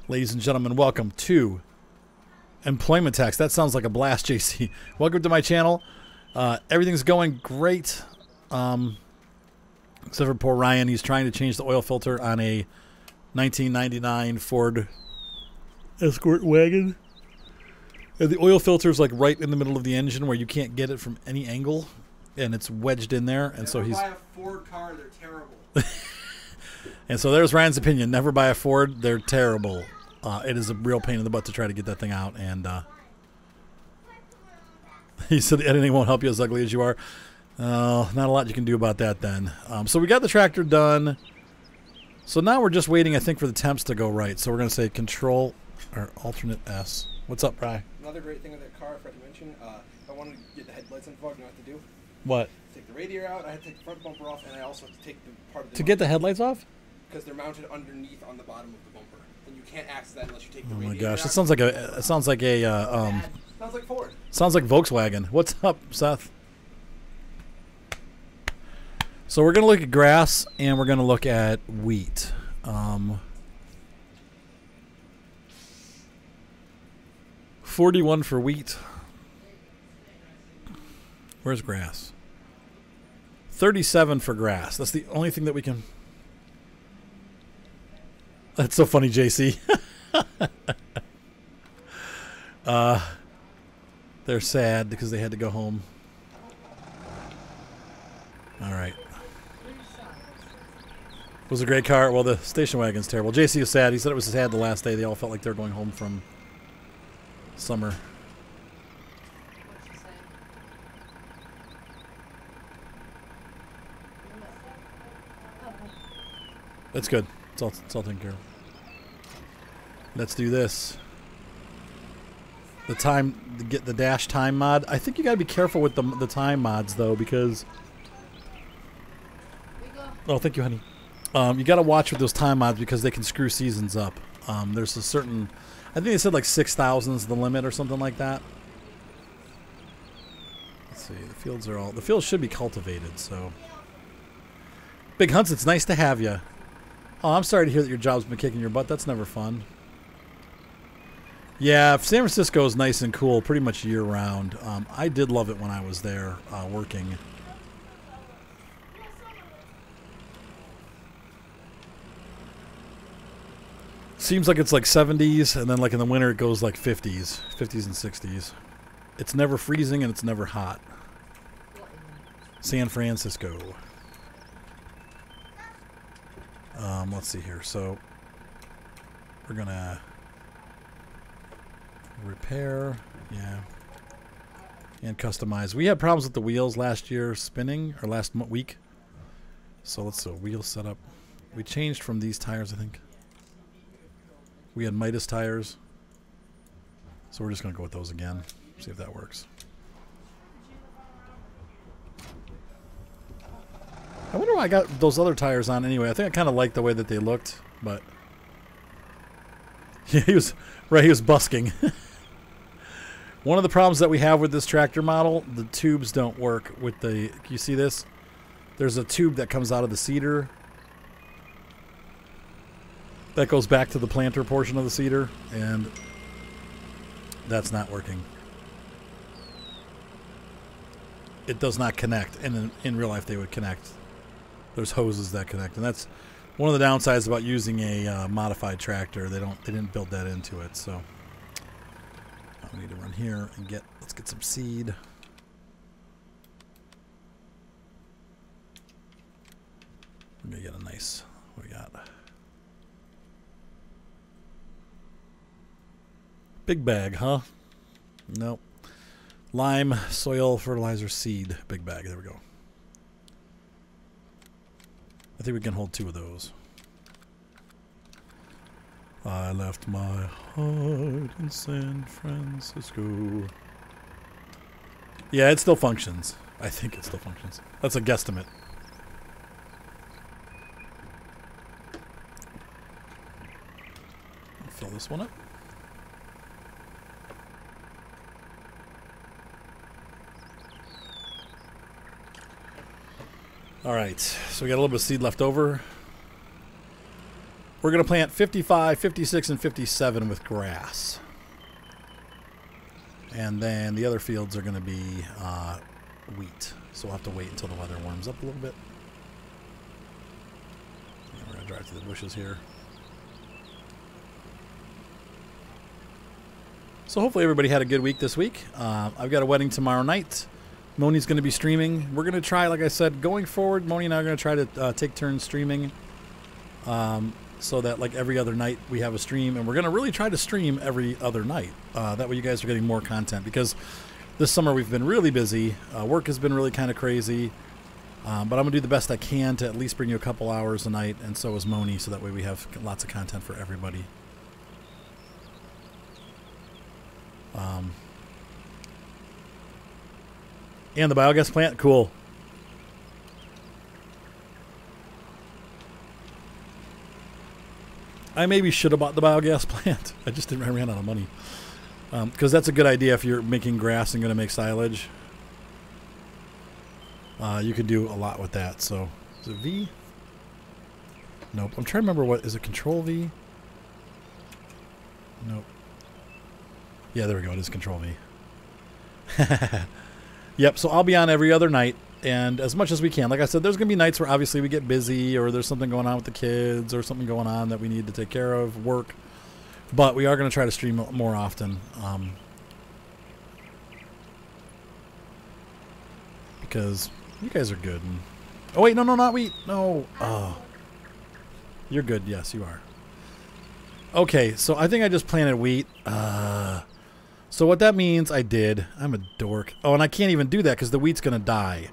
Ladies and gentlemen, welcome to Employment Tax. That sounds like a blast, JC. Welcome to my channel. Everything's going great, except for poor Ryan. He's trying to change the oil filter on a 1999 Ford Escort wagon. And the oil filter is like right in the middle of the engine where you can't get it from any angle, and it's wedged in there. And so he's buy a Ford car; they're terrible. And so there's Ryan's opinion. Never buy a Ford; they're terrible. It is a real pain in the butt to try to get that thing out. And he said editing won't help you as ugly as you are. Not a lot you can do about that then. So we got the tractor done. So now we're just waiting, I think, for the temps to go right. So we're going to say Control or Alternate S. What's up, Bri? Another great thing with that car, I forgot to mention, I wanted to get the headlights unplugged. You know what to do? What? Take the radiator out. I had to take the front bumper off, and I also had to take the part of the To get the headlights off? because they're mounted underneath on the bottom of the bumper, and you can't access that unless you take the Oh my radiator gosh, out. it sounds like a sounds like Ford. Sounds like Volkswagen. What's up, Seth? So we're gonna look at grass and we're gonna look at wheat. 41 for wheat. Where's grass? 37 for grass. That's the only thing that we can. That's so funny, JC. They're sad because they had to go home. All right. It was a great car. Well, the station wagon's terrible. JC was sad. He said it was sad the last day. They all felt like they were going home from summer. That's good. It's all taken care of. Let's do this. Get the dash time mod. I think you got to be careful with the time mods though, because. Oh, thank you, honey. You got to watch with those time mods because they can screw seasons up. There's a certain. I think they said like 6,000 is the limit or something like that. Let's see. The fields should be cultivated. So. Big Hunts, it's nice to have you. Oh, I'm sorry to hear that your job's been kicking your butt. That's never fun. Yeah, San Francisco is nice and cool pretty much year-round. I did love it when I was there working. Seems like it's like 70s, and then like in the winter it goes like 50s and 60s. It's never freezing and it's never hot. San Francisco. Let's see here. So we're gonna repair, yeah, and customize. We had problems with the wheels last year spinning, or last week. So let's do wheel setup. We changed from these tires, I think. We had Midas tires, so we're just gonna go with those again. See if that works. I wonder why I got those other tires on anyway. I think I kind of liked the way that they looked, but yeah, he was busking. One of the problems that we have with this tractor model, the tubes don't work with the. You see this? There's a tube that comes out of the seeder that goes back to the planter portion of the seeder, and that's not working. It does not connect, and in real life they would connect. There's hoses that connect, and that's one of the downsides about using a modified tractor. They didn't build that into it. So we need to run here and let's get some seed. We're gonna get a nice. What we got? Big bag, huh? Nope. Lime, soil, fertilizer, seed. Big bag. There we go. I think we can hold 2 of those. I left my heart in San Francisco. Yeah, it still functions. I think it still functions. That's a guesstimate. I'll fill this one up. All right, so we got a little bit of seed left over. We're going to plant 55, 56, and 57 with grass. And then the other fields are going to be wheat. So we'll have to wait until the weather warms up a little bit. And we're going to drive through the bushes here. So hopefully everybody had a good week this week. I've got a wedding tomorrow night. Moni's going to be streaming. We're going to try, like I said, going forward, Moni and I are going to try to take turns streaming. So that like every other night we have a stream. And we're going to really try to stream every other night. That way you guys are getting more content. Because this summer we've been really busy. Work has been really kind of crazy. But I'm going to do the best I can to at least bring you a couple hours a night. And so is Moni. So that way we have lots of content for everybody. And the biogas plant, cool. I maybe should have bought the biogas plant. I just didn't. I ran out of money. Because that's a good idea if you're making grass and going to make silage. You can do a lot with that. So, is it V? Nope. I'm trying to remember what is it. Control V? Nope. Yeah, there we go. It is Control V. Yep, so I'll be on every other night, and as much as we can. Like I said, there's going to be nights where obviously we get busy, or there's something going on with the kids, or something going on that we need to take care of, work. But we are going to try to stream more often. Because you guys are good. And, oh, wait, no, not wheat. No. Oh. You're good. Yes, you are. Okay, so I think I just planted wheat. So what that means, I'm a dork. Oh, and I can't even do that because the wheat's going to die.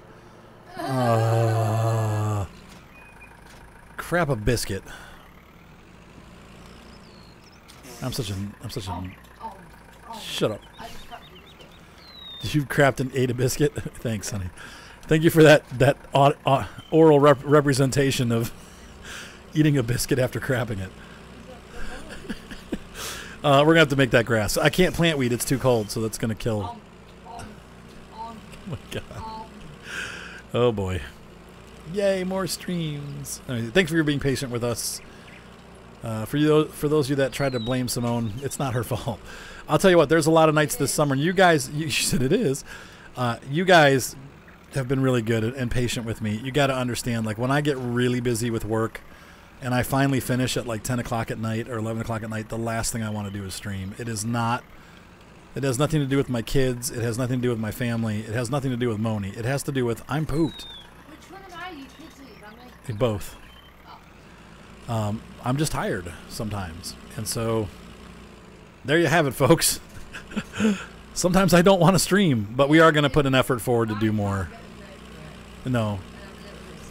Crap a biscuit. I'm such a... Shut up. You crapped and ate a biscuit? Thanks, honey. Thank you for that oral representation of eating a biscuit after crapping it. We're going to have to make that grass. I can't plant wheat. It's too cold, so that's going to kill. Oh, my God. Oh, boy. Yay, more streams. Right, thanks for being patient with us. For those of you that tried to blame Simone, it's not her fault. I'll tell you what, there's a lot of nights this summer. And you guys, you said it is. You guys have been really good and patient with me. You got to understand, like, when I get really busy with work, and I finally finish at like 10 o'clock at night or 11 o'clock at night, the last thing I want to do is stream. It has nothing to do with my kids. It has nothing to do with my family. It has nothing to do with Moni. It has to do with I'm pooped. Which one am I? You kids or your family? Both. I'm just tired sometimes. And so there you have it, folks. Sometimes I don't want to stream, but we are going to put an effort forward to do more. No.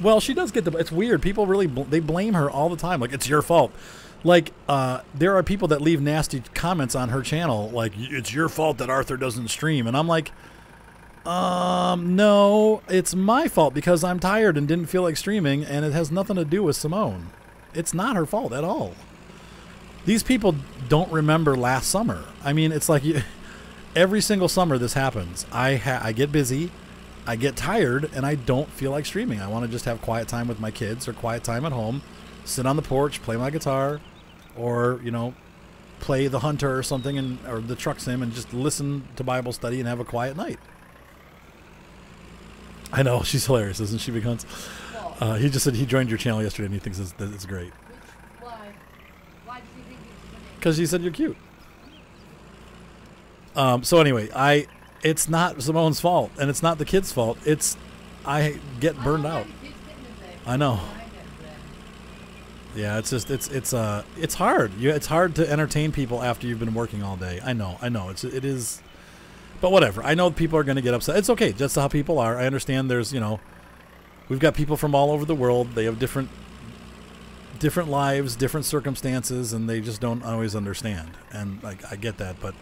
Well, she does get the... It's weird. People really... they blame her all the time. Like, it's your fault. Like, there are people that leave nasty comments on her channel. Like, it's your fault that Arthur doesn't stream. And I'm like, no, it's my fault because I'm tired and didn't feel like streaming. And it has nothing to do with Simone. It's not her fault at all. These people don't remember last summer. I mean, it's like every single summer this happens. I get busy. I get tired and I don't feel like streaming. I want to just have quiet time with my kids or quiet time at home, sit on the porch, play my guitar, or, you know, play the Hunter or something, or the truck sim, and just listen to Bible study and have a quiet night. I know, she's hilarious, isn't she, Because he just said he joined your channel yesterday and he thinks it's great. Why? Why does he think it's funny? Because he said you're cute. So anyway, it's not Simone's fault, and it's not the kids' fault. I get burned out. I know. Yeah, it's just it's hard. It's hard to entertain people after you've been working all day. I know. It is, but whatever. I know people are going to get upset. It's okay. That's how people are. I understand. There's we've got people from all over the world. They have different lives, different circumstances, and they just don't always understand. And I get that, but.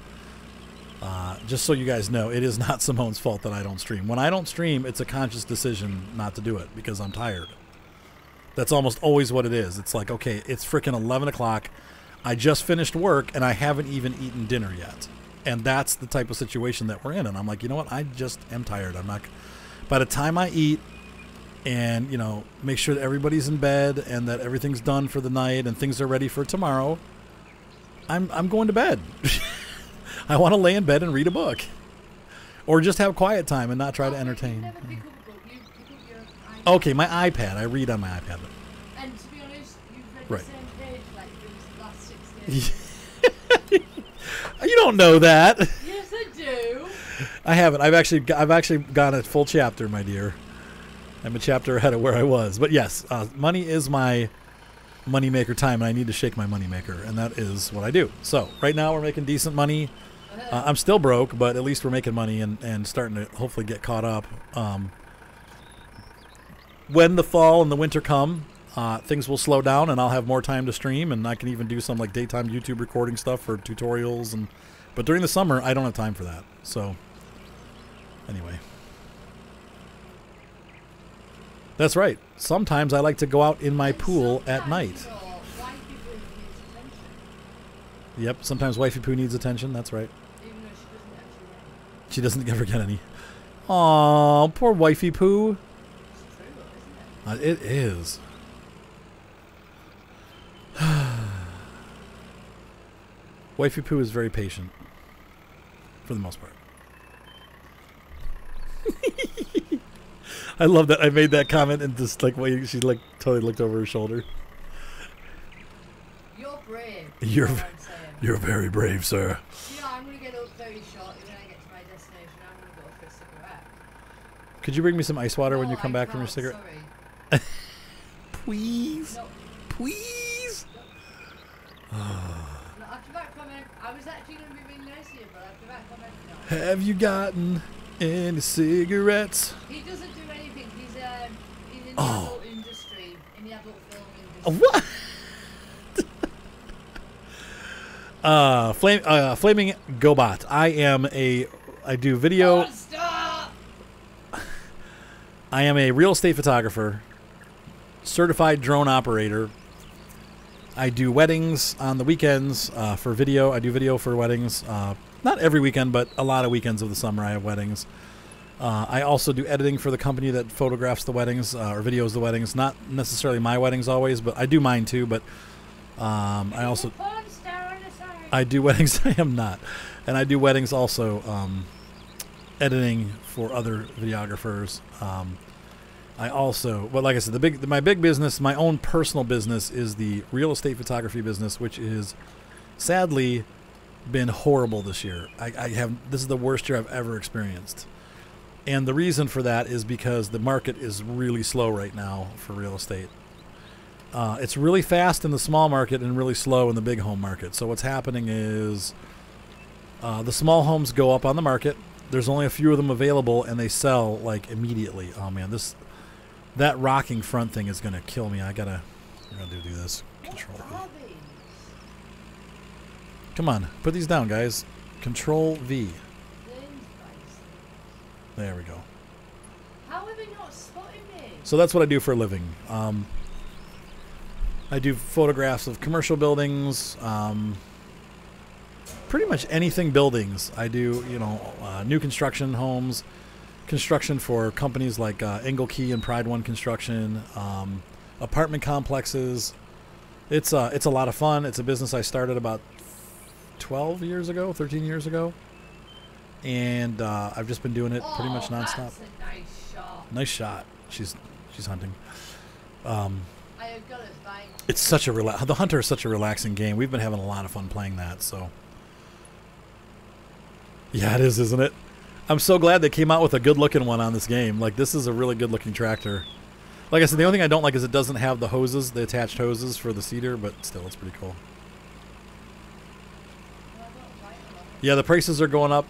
Just so you guys know, it is not Simone's fault that I don't stream. When I don't stream, it's a conscious decision not to do it because I'm tired. That's almost always what it is. It's like, okay, it's freaking 11 o'clock. I just finished work and I haven't even eaten dinner yet. And that's the type of situation that we're in. And I'm like, you know what? I just am tired. I'm not. By the time I eat, and, you know, make sure that everybody's in bed and that everything's done for the night and things are ready for tomorrow, I'm going to bed. I want to lay in bed and read a book. Or just have quiet time and not try to entertain. Never pick up a book. You pick up your iPad. Okay, my iPad. I read on my iPad. And to be honest, you've read Right. the same page like for the last 6 days. You don't know that. Yes, I do. I haven't. I've actually gone a full chapter, my dear. I'm a chapter ahead of where I was. But yes, money is my moneymaker time, and I need to shake my moneymaker, and that is what I do. So right now we're making decent money. I'm still broke, but at least we're making money and starting to hopefully get caught up. When the fall and the winter come, things will slow down, and I'll have more time to stream, and I can even do some like daytime YouTube recording stuff for tutorials. But during the summer, I don't have time for that. So anyway, that's right. Sometimes I like to go out in my pool at night. Yep, sometimes wifey poo needs attention. That's right. Even though she doesn't actually get it. She doesn't ever get any. Aw, poor wifey poo. It's true, though, isn't it? It is. Wifey poo is very patient, for the most part. I love that I made that comment and just like she like totally looked over her shoulder. You're brave. You're is what I'm saying. You're very brave, sir. You know, I'm going to get up very shortly when I get to my destination. I'm going to go for a cigarette. Could you bring me some ice water when No, you come I back from your can't, cigarette? Sorry. Please. No, Please. no, after that comment, I was actually going to be really nice to you, but after that comment, no. Have you gotten any cigarettes? He doesn't do anything. He's in the Oh. adult industry, in the adult film industry. What? Flaming Gobot. I do video. Oh, stop! I am a real estate photographer, certified drone operator. I do weddings on the weekends for video. I do video for weddings. Not every weekend, but a lot of weekends of the summer I have weddings. I also do editing for the company that photographs the weddings or videos the weddings. Not necessarily my weddings always, but I do mine too. But I also... Porn star on the side. I do weddings. I am not. And I do weddings also, editing for other videographers. I also, well, like I said, my big business, my own personal business is the real estate photography business, which is sadly been horrible this year. This is the worst year I've ever experienced. And the reason for that is because the market is really slow right now for real estate. It's really fast in the small market and really slow in the big home market. So what's happening is the small homes go up on the market. There's only a few of them available, and they sell like immediately. Oh man, that rocking front thing is gonna kill me. I gotta do this. Control. What are these? Come on, put these down, guys. Control V. Things price. There we go. How have they not spotted me? So that's what I do for a living. I do photographs of commercial buildings, pretty much anything buildings. I do, new construction homes, construction for companies like Engelkey and Pride One Construction, apartment complexes. It's a lot of fun. It's a business I started about 13 years ago. And I've just been doing it pretty much nonstop. That's a nice shot. Nice shot. She's hunting. I have got it back. It's such a the Hunter is such a relaxing game. We've been having a lot of fun playing that. So yeah, it is, isn't it? I'm so glad they came out with a good-looking one on this game. Like, this is a really good-looking tractor. Like I said, the only thing I don't like is it doesn't have the hoses, the attached hoses for the cedar, but still, it's pretty cool. Yeah, the prices are going up.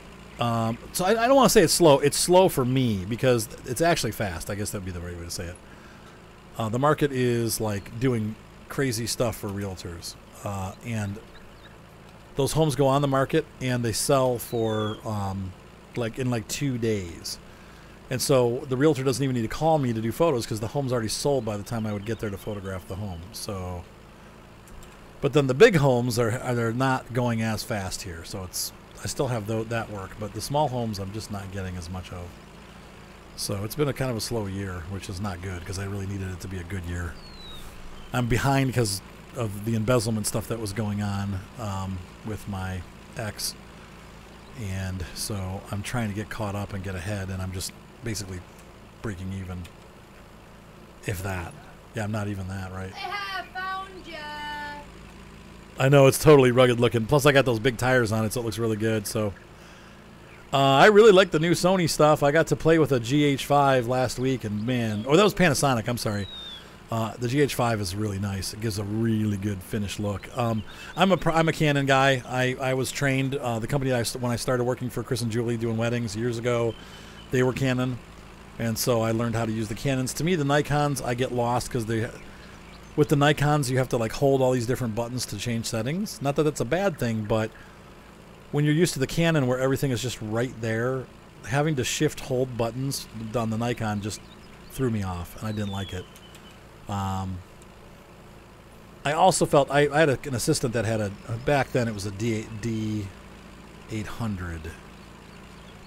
So I don't want to say it's slow. It's slow for me because it's actually fast. I guess that would be the right way to say it. The market is like doing crazy stuff for realtors, and those homes go on the market and they sell for in 2 days. And so the realtor doesn't even need to call me to do photos because the home's already sold by the time I would get there to photograph the home. So, but then the big homes they're not going as fast here. So I still have that work, but the small homes I'm just not getting as much of. So it's been a kind of a slow year, which is not good because I really needed it to be a good year. I'm behind because of the embezzlement stuff that was going on with my ex. And so I'm trying to get caught up and get ahead, and I'm just basically breaking even. If that. Yeah, I'm not even that, right? I have found ya. I know, it's totally rugged looking. Plus I got those big tires on it, so it looks really good. So I really like the new Sony stuff. I got to play with a GH5 last week, and man, that was Panasonic, I'm sorry. The GH5 is really nice. It gives a really good finished look. I'm a Canon guy. I was trained, the company when I started working for Chris and Julie doing weddings years ago, they were Canon. And so I learned how to use the Canons. To me, the Nikons, I get lost because with the Nikons, you have to like hold all these different buttons to change settings. Not that that's a bad thing, but when you're used to the Canon where everything is just right there, having to hold buttons on the Nikon just threw me off, and I didn't like it. I also felt I had an assistant that had back then it was a D800.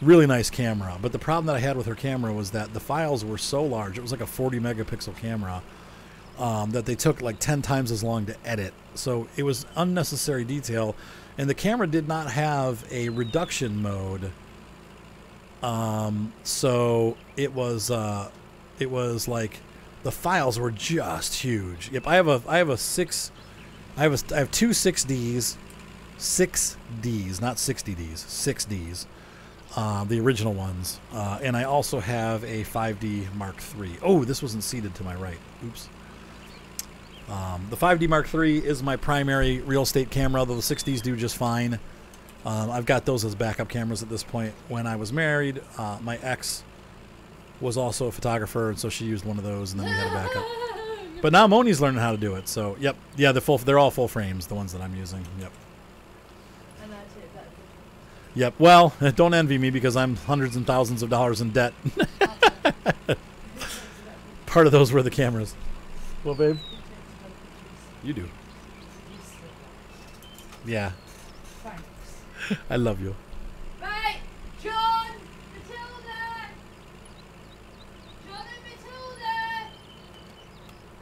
Really nice camera, but the problem that I had with her camera was that the files were so large. It was like a 40 megapixel camera that they took like 10 times as long to edit. So it was unnecessary detail, and the camera did not have a reduction mode. So it was like the files were just huge. Yep, I have two 6Ds, 6Ds, not 60Ds, 6Ds. The original ones, and I also have a 5D Mark III. Oh, this wasn't seated to my right. Oops. The 5D Mark III is my primary real estate camera, though the 6Ds do just fine. I've got those as backup cameras at this point. When I was married, my ex was also a photographer, and so she used one of those, and then we had a backup. But now Moni's learning how to do it, so yep. Yeah, they're all full frames, the ones that I'm using. Yep. Yep. Well, don't envy me because I'm hundreds and thousands of dollars in debt. Part of those were the cameras. Well, babe? You do. Yeah. Thanks. I love you. Right, John, Matilda. John and Matilda.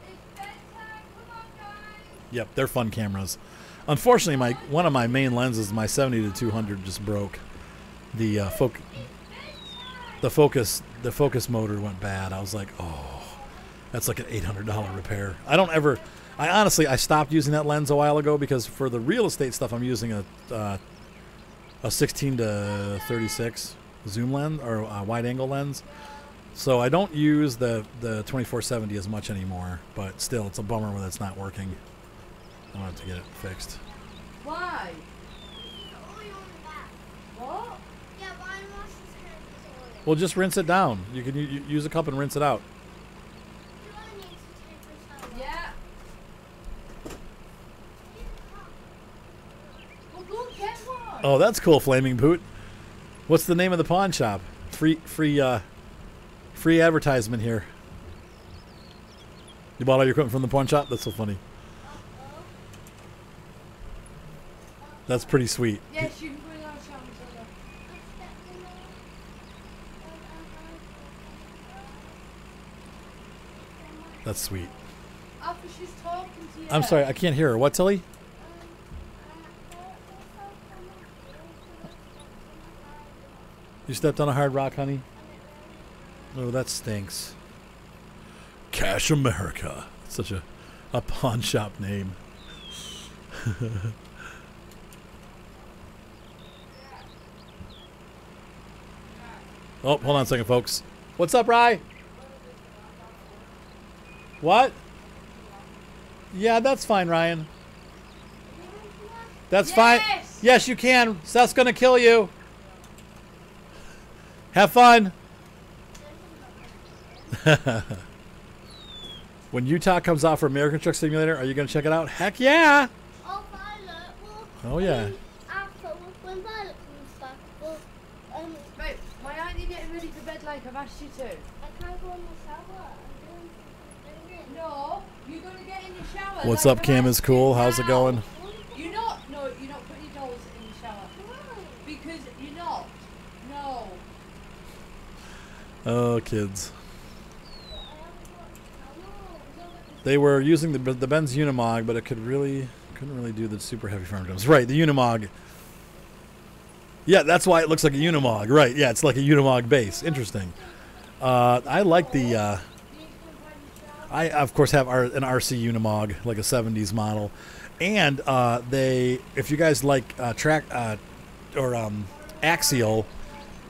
It's bedtime. Come on, guys. Yep, they're fun cameras. Unfortunately, one of my main lenses, my 70-200, just broke. The focus motor went bad. I was like, oh, that's like an $800 repair. I stopped using that lens a while ago because for the real estate stuff, I'm using a 16-36 zoom lens or a wide angle lens. So I don't use the 24-70 as much anymore. But still, it's a bummer when it's not working. I'll have to get it fixed. Why? What? Well, just rinse it down. You can use a cup and rinse it out. Yeah. Well, go and get one. Oh, that's cool, Flaming Boot. What's the name of the pawn shop? Free advertisement here. You bought all your equipment from the pawn shop? That's so funny. That's pretty sweet. Yes, you can bring our chance. That's sweet. After she's talking to you. I'm sorry, I can't hear her. What, Tilly? You stepped on a hard rock, honey? Oh, that stinks. Cash America. Such a pawn shop name. Oh, hold on a second, folks. What's up, Rye? What? Yeah, that's fine, Ryan. That's fine. Yes, you can. Seth's gonna kill you. Have fun. When Utah comes out for American Truck Simulator, are you gonna check it out? Heck yeah. Oh, Violet. Well, Oh yeah. after when Violet comes back, well, Right, why aren't you getting ready for bed like I've asked you to? I can't go in the shower. I'm doing it. No, you're going to get in the shower. What's like up, I've Cam? asked Is cool. you How's it now. going? You're not putting your dolls in the shower. Because you're not. No. Oh, kids. They were using the Benz Unimog, but it couldn't really do the super heavy farm drums. Right, the Unimog. Yeah, that's why it looks like a Unimog. Right, yeah, it's like a Unimog base. Interesting. I like the... I, of course, have an RC Unimog, like a 70s model. And if you guys like Axial,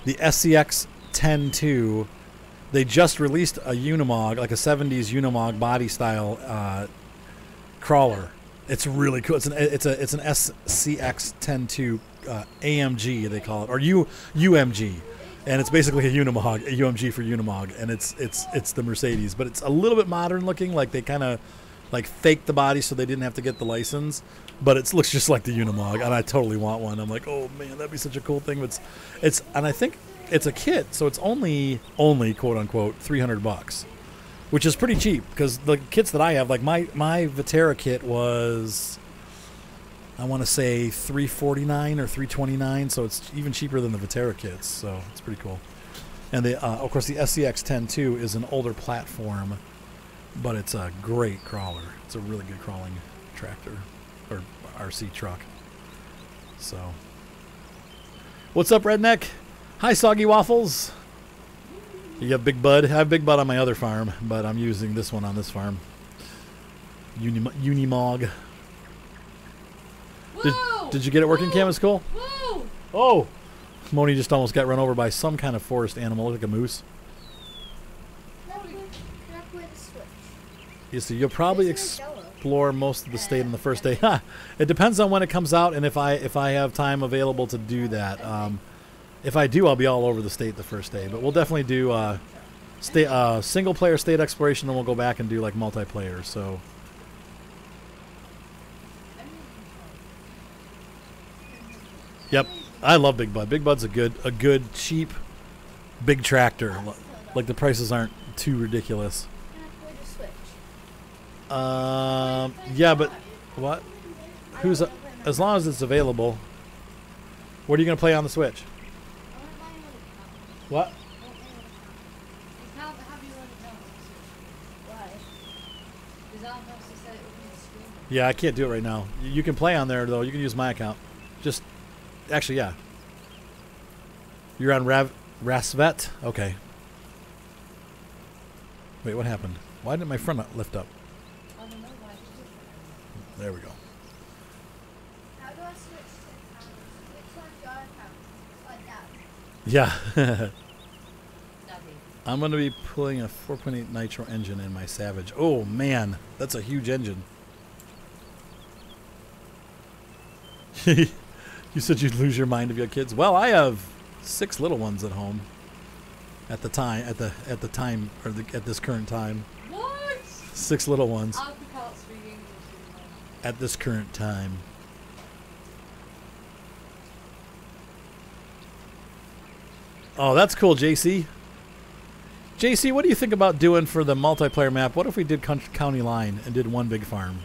the SCX 10.2, they just released a Unimog, like a 70s Unimog body style crawler. It's really cool. It's an SCX 10.2 AMG, they call it, or UMG. And it's basically a Unimog, a UMG for Unimog, and it's the Mercedes, but it's a little bit modern looking. Like they kind of like faked the body so they didn't have to get the license, but it looks just like the Unimog, and I totally want one. I'm like, oh man, that'd be such a cool thing. But and I think it's a kit, so it's only quote unquote $300, which is pretty cheap because the kits that I have, like my Vitera kit was, I want to say $349 or $329, so it's even cheaper than the Vitera kits, so it's pretty cool. And of course, the SCX 10.2 is an older platform, but it's a great crawler. It's a really good crawling tractor or RC truck. So, what's up, Redneck? Hi, Soggy Waffles. You have Big Bud. I have Big Bud on my other farm, but I'm using this one on this farm. Unimog. Did you get it working, Cam? It's cool? Whoa! Oh! Moni just almost got run over by some kind of forest animal, like a moose. You see, you'll probably explore most of the state on the first day. It depends on when it comes out and if I have time available to do that. If I do, I'll be all over the state the first day. But we'll definitely do single-player state exploration, and we'll go back and do like multiplayer. So. Yep, I love Big Bud. Big Bud's a good, cheap, big tractor. Like the prices aren't too ridiculous. Yeah, but what? As long as it's available. What are you gonna play on the Switch? What? Yeah, I can't do it right now. You can play on there though. You can use my account. Just. Actually, yeah. You're on Rasvet? Okay. Wait, what happened? Why didn't my front not lift up? There we go. How do I switch to which one's your account? Yeah. I'm going to be pulling a 4.8 nitro engine in my Savage. Oh, man. That's a huge engine. You said you'd lose your mind if you had kids. Well, I have 6 little ones at home. At the time, at this current time. What? 6 little ones. I can't speak English. At this current time. Oh, that's cool, JC. JC, what do you think about doing for the multiplayer map? What if we did County Line and did one big farm?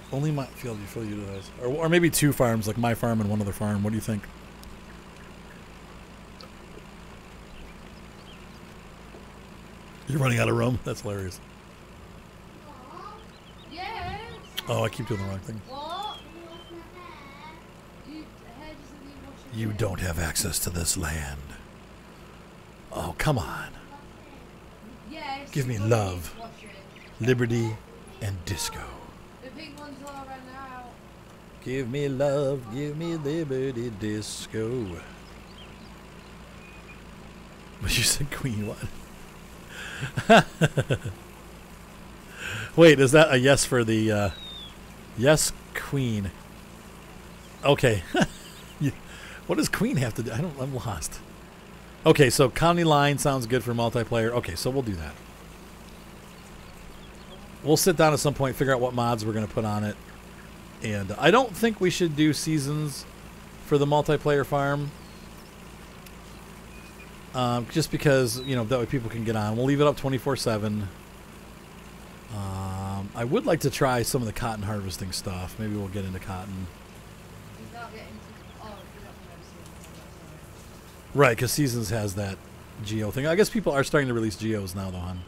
Only my field you feel utilized. Or maybe 2 farms, like my farm and one other farm. What do you think? You're running out of room? That's hilarious. Yes. Oh, I keep doing the wrong thing. What? You don't have access to this land. Oh, come on. Yes. Give me love, liberty, and disco. The pink ones are right now. Give me love, give me liberty, disco. But you said Queen, what? Wait, is that a yes for the, yes, Queen. Okay. What does Queen have to do? I'm lost. Okay, so County Line sounds good for multiplayer. Okay, so we'll do that. We'll sit down at some point, figure out what mods we're going to put on it. And I don't think we should do seasons for the multiplayer farm. Just because, you know, that way people can get on. We'll leave it up 24/7. I would like to try some of the cotton harvesting stuff. Maybe we'll get into cotton. He's not getting to, Right, because Seasons has that Geo thing. I guess people are starting to release Geos now, though, hon.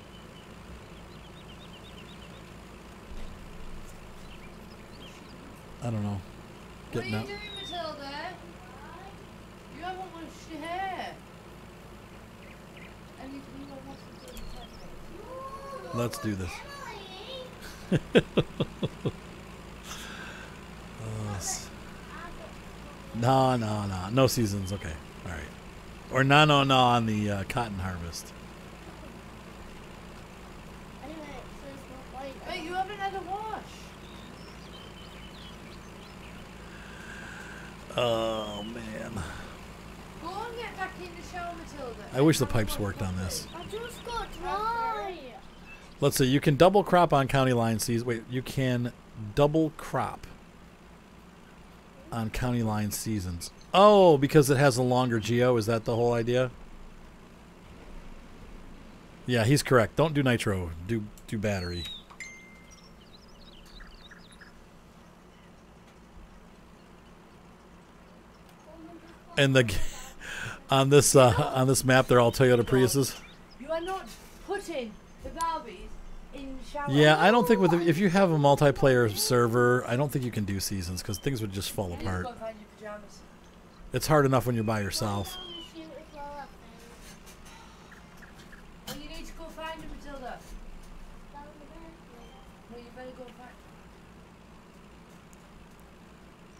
I don't know. What are Getting you out. doing, Matilda? You haven't washed your hair. And you don't wash it until the Let's do this. No. No Seasons. Okay. All right. Or no on the cotton harvest. Anyway, so it's not white. Wait, you haven't had a wash. Oh, man. Go on, get back in the shower, Matilda. I wish the pipes worked on this. I just got dry. Let's see. You can double crop on county line seasons. Wait, you can double crop on county line seasons. Oh, because it has a longer geo. Is that the whole idea? Yeah, he's correct. Don't do nitro. Do battery. And the on this map, they're all Toyota Priuses. You are not putting the Barbies in the shower. Yeah, I don't think if you have a multiplayer server, I don't think you can do seasons because things would just fall You need to apart. go and find your pajamas. It's hard enough when you're by yourself. Well, you need to go find them, Matilda. No, you better go find.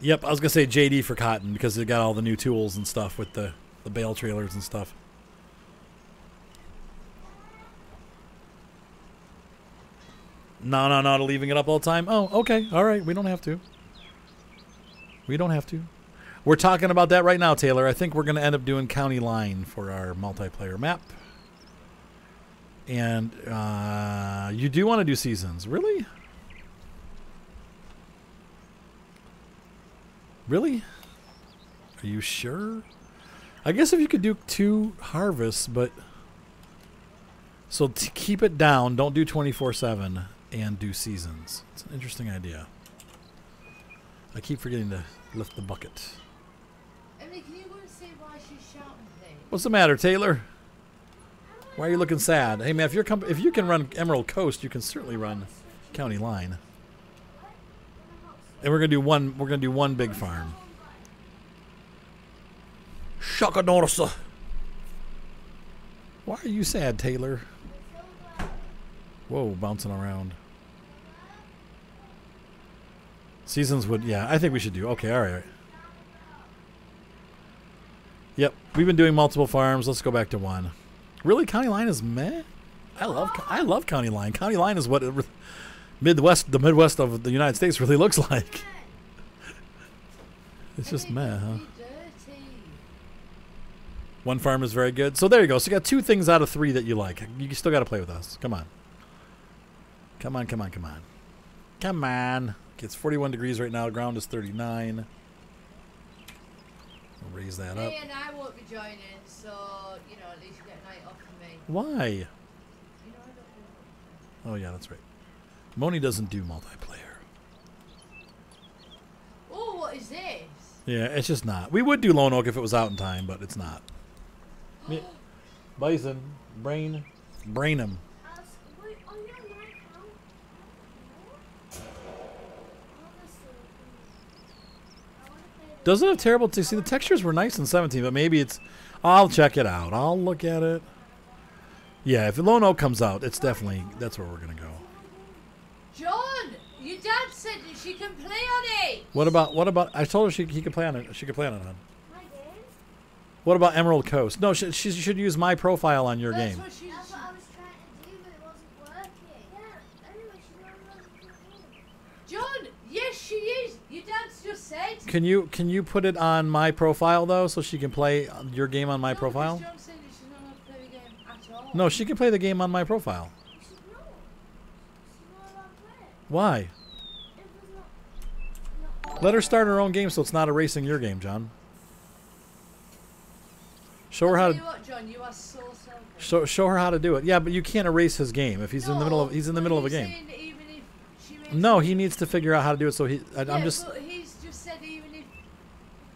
Yep, I was gonna say JD for cotton because they got all the new tools and stuff with the bale trailers and stuff. No, leaving it up all the time. Oh, okay, all right. We don't have to. We don't have to. We're talking about that right now, Taylor. I think we're gonna end up doing county line for our multiplayer map. And you do want to do seasons, really? Really? Are you sure? I guess if you could do 2 harvests, but... So keep it down. Don't do 24/7 and do seasons. It's an interesting idea. I keep forgetting to lift the bucket. Emily, can you go and see why she's shouting, please? What's the matter, Taylor? Why are you looking sad? Hey, man, if you can run Emerald Coast, you can certainly run County Line. And we're gonna do one. We're gonna do one big farm. Shakanorsa. Why are you sad, Taylor? Whoa, bouncing around. Seasons would, yeah. I think we should do. Okay, all right. Yep, we've been doing multiple farms. Let's go back to one. Really, County Line is meh. I love County Line. County Line is what the Midwest of the United States really looks like. It's just meh, huh? One farm is very good. So there you go. So you got 2 things out of 3 that you like. You still got to play with us. Come on. Come on. Come on. Okay, it's 41 degrees right now. The ground is 39. We'll raise that up. Me and I won't be joining, so, you know, at least you get a night off from me. Why? You know, I don't do Oh, yeah, that's right. Moni doesn't do multiplayer. Oh, what is this? Yeah, it's just not. We would do Lone Oak if it was out in time, but it's not. Bison, brain him. Doesn't have terrible. See, the textures were nice in 17, but maybe it's. I'll check it out. I'll look at it. Yeah, if Lone Oak comes out, it's definitely that's where we're gonna go. John, your dad said that she can play on it. What about? I told her he could play on it. She could play on it. What about Emerald Coast? No, she should use my profile on your game. That's what I was trying to do, but it wasn't working. Yeah, anyway, she's not working. John, yes, she is. Your dad's just said. Can you put it on my profile though, so she can play your game on my No, profile? John said that she's not allowed to play the game at all. No, she can play the game on my profile. She's not. She's not allowed to play it. Why? It was not. Let her start her own game, so it's not erasing your game, John. Show her how Tell to. you what, John, you are so selfish. Show her how to do it. Yeah, but you can't erase his game if he's in the middle of of a game. Saying that even if she makes No, he needs to figure out how to do it. So I'm just. But he's just said even if.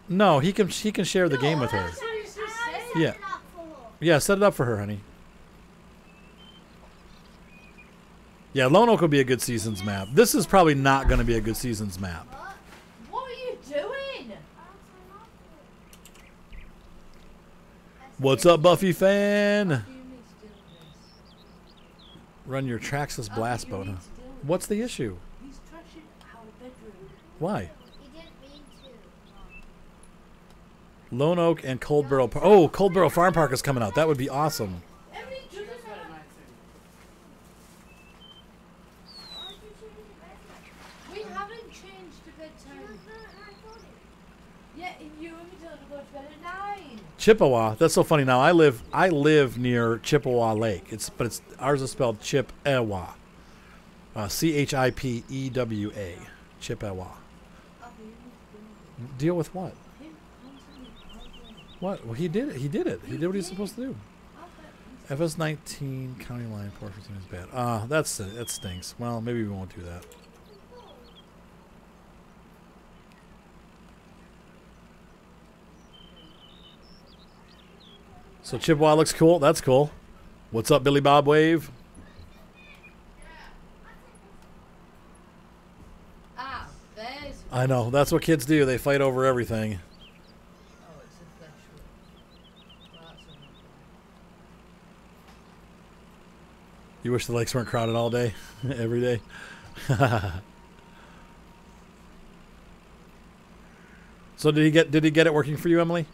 No, he can share the game with her. That's what he's just said. Yeah. it up for her. Yeah, set it up for her, honey. Yeah, Lone Oak will be a good seasons map. This is probably not going to be a good seasons map. What? What are you doing? What's up, Buffy fan? You need to deal with this. Run your Traxxas blast boat, huh? You need to deal with What's the issue? He's trashing our bedroom. Why? He didn't mean to. Lone Oak and Coldborough. Oh, Coldborough Farm Park is coming out. That would be awesome. Emily doesn't have... Why did you change the bedtime? We haven't changed the bedtime. Yeah, you and me told to go to bed at 9. Chippewa. That's so funny. Now I live near Chippewa Lake. It's ours is spelled Chippewa. Chipewa. Chippewa. Deal with what? Him constantly arguing. What? Well, he did it. He did it. He did what he's supposed to do. I bet he's- FS19 county line portion is bad. That stinks. Well, maybe we won't do that. So Chippewa looks cool. That's cool. What's up, Billy Bob Wave? Ah, there's... I know. That's what kids do. They fight over everything. Oh, it's a flesh wound. Well, that's all. You wish the lakes weren't crowded all day, every day. So did he get it working for you, Emily?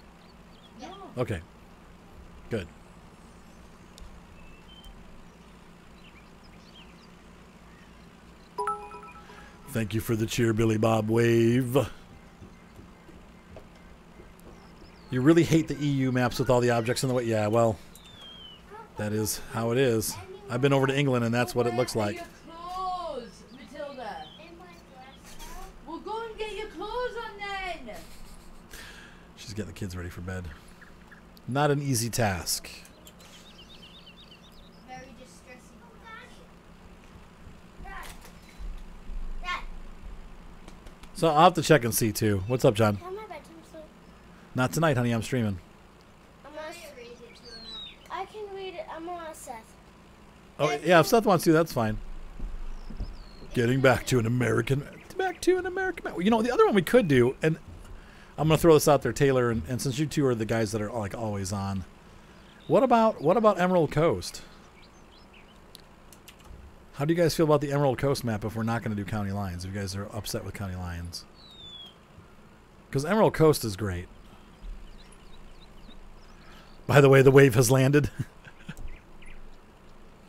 No. Okay. Good. Thank you for the cheer, Billy Bob Wave. You really hate the EU maps with all the objects in the way? Yeah, well, that is how it is. I've been over to England, and that's what it looks like. Your clothes, Matilda. In my dress now. Well, go and get your clothes on then. She's getting the kids ready for bed. Not an easy task. Very distressing. Dad. Dad. So I'll have to check and see, too. What's up, John? Tell my bedtime story. Not tonight, honey. I'm streaming. I'm gonna read it to her now. I can read it. I'm on Seth. Oh, yeah, if Seth wants to, that's fine. Getting back to an American... You know, the other one we could do, and I'm going to throw this out there, Taylor, and since you two are the guys that are, like, always on, what about Emerald Coast? How do you guys feel about the Emerald Coast map if we're not going to do county lines, if you guys are upset with county lines? Because Emerald Coast is great. By the way, the wave has landed.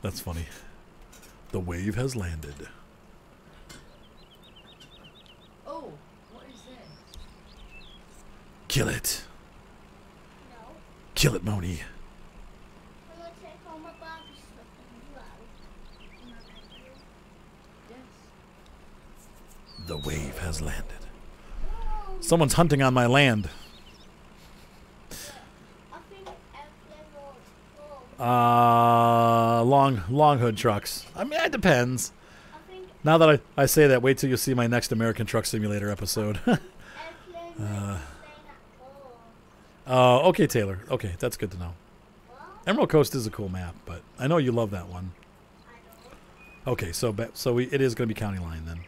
That's funny. The wave has landed. Oh, what is this? Kill it. No. Kill it, Moni. I'm gonna take all my Barbie stuff as well. In my bedroom. Yes. The wave has landed. No. Someone's hunting on my land. I think airplane was Long hood trucks. I mean, it depends. I think Now that I say that, wait till you see my next American Truck Simulator episode. airplane was staying at home. Oh, okay, Taylor. Okay, that's good to know. What? Emerald Coast is a cool map, but I know you love that one. I don't. Okay, so it is going to be county line then.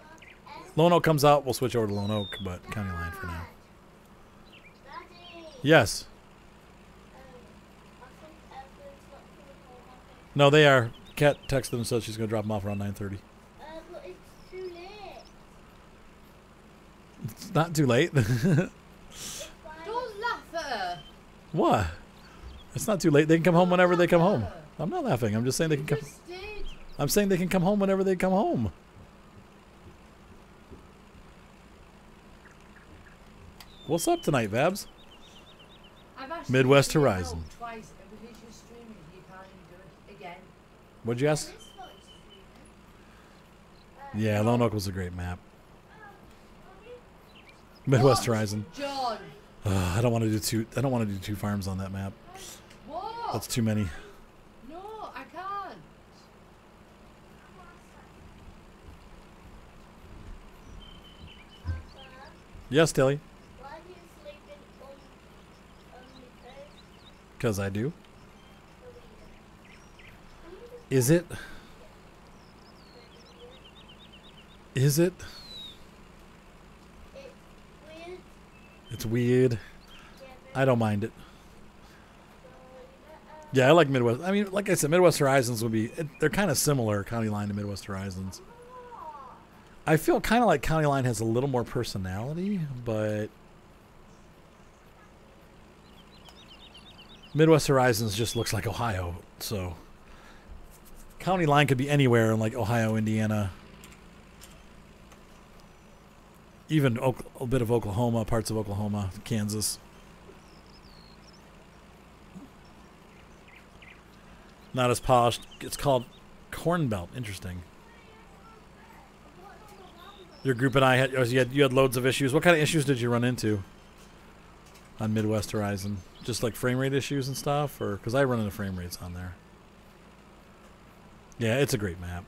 Lone Oak comes out, we'll switch over to Lone Oak, but county line for now. Daddy. Yes. I think airplane's not coming home. I think. No, they are. Kat texted and said she's going to drop them off around 9:30. But it's too late. It's not too late. It's fine. Don't laugh at her. What? It's not too late. They can come home whenever they come home. I'm not laughing. I'm just saying they can come. Just did. I'm saying they can come home whenever they come home. What's up tonight, Vabs? I've actually Midwest given it Horizon. out twice, and because you're streaming, you can't even do it again. What'd you ask? This voice streaming. Yeah, Lone Oak was a great map. Midwest Horizon. John. I don't want to do two. I don't want to do two farms on that map. What? That's too many. No, I can't. Yes, Tilly. Why do you sleep in on the bed? Because I do. Is it? Is it? Weird. It's weird. Yeah, I don't mind it. Yeah, I like Midwest. I mean, like I said, Midwest Horizons would be... they're kind of similar, County Line to Midwest Horizons. I feel kind of like County Line has a little more personality, but... Midwest Horizons just looks like Ohio, so... County Line could be anywhere in like Ohio, Indiana... Even a bit of Oklahoma, parts of Oklahoma, Kansas. Not as polished. It's called Corn Belt. Interesting. Your group and I had you had loads of issues. What kind of issues did you run into on Midwest Horizon? Just like frame rate issues and stuff, or because I run into frame rates on there. Yeah, it's a great map.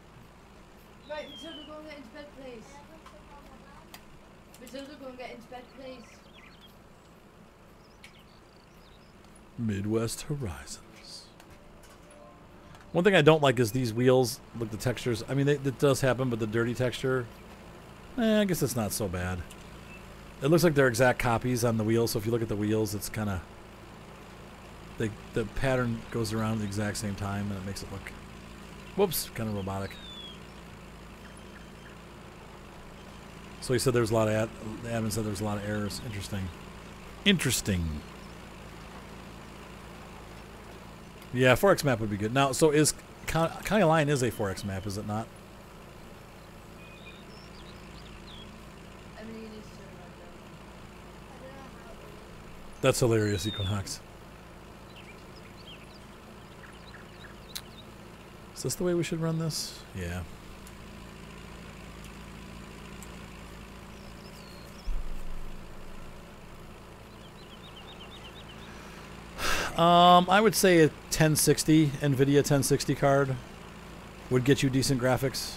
Right, Matilda, go and get into bed, please. Matilda, go and get into bed, please. Midwest Horizons. One thing I don't like is these wheels. Look, the textures. I mean, it does happen, but the dirty texture. I guess it's not so bad. It looks like they're exact copies on the wheels. So if you look at the wheels, it's kind of the pattern goes around at the exact same time, and it makes it look, whoops, kind of robotic. So he said there's a lot of the admin said there's a lot of errors. Interesting. Interesting. Yeah, 4X map would be good. Now, so is County Line is a 4X map, is it not? I mean, it's so That's hilarious, Equinox. Is this the way we should run this? Yeah. I would say a 1060 NVIDIA 1060 card would get you decent graphics.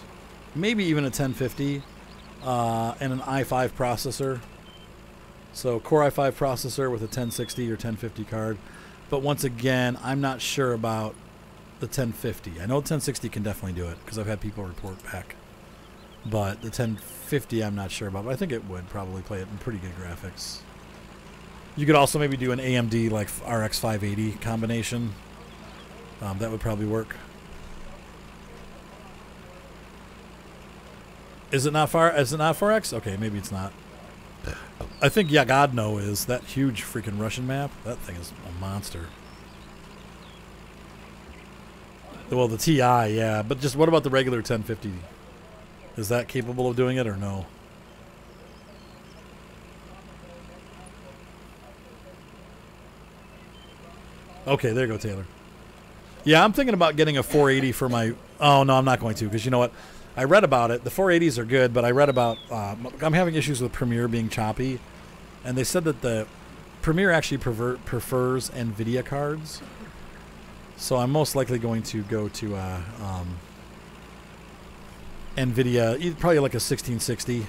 Maybe even a 1050 and an i5 processor. So Core i5 processor with a 1060 or 1050 card. But once again, I'm not sure about the 1050. I know 1060 can definitely do it because I've had people report back. But the 1050 I'm not sure about. But I think it would probably play it in pretty good graphics. You could also maybe do an AMD like RX 580 combination. That would probably work. Is it not far? Is it not 4X? Okay, maybe it's not. I think Yagodno is that huge freaking Russian map. That thing is a monster. Well, the TI, yeah, but just what about the regular 1050? Is that capable of doing it or no? Okay, there you go, Taylor. Yeah, I'm thinking about getting a 480 for my... Oh, no, I'm not going to, because you know what? I read about it. The 480s are good, but I read about... I'm having issues with Premiere being choppy, and they said that the Premiere actually prefers NVIDIA cards. So I'm most likely going to go to NVIDIA, probably like a 1660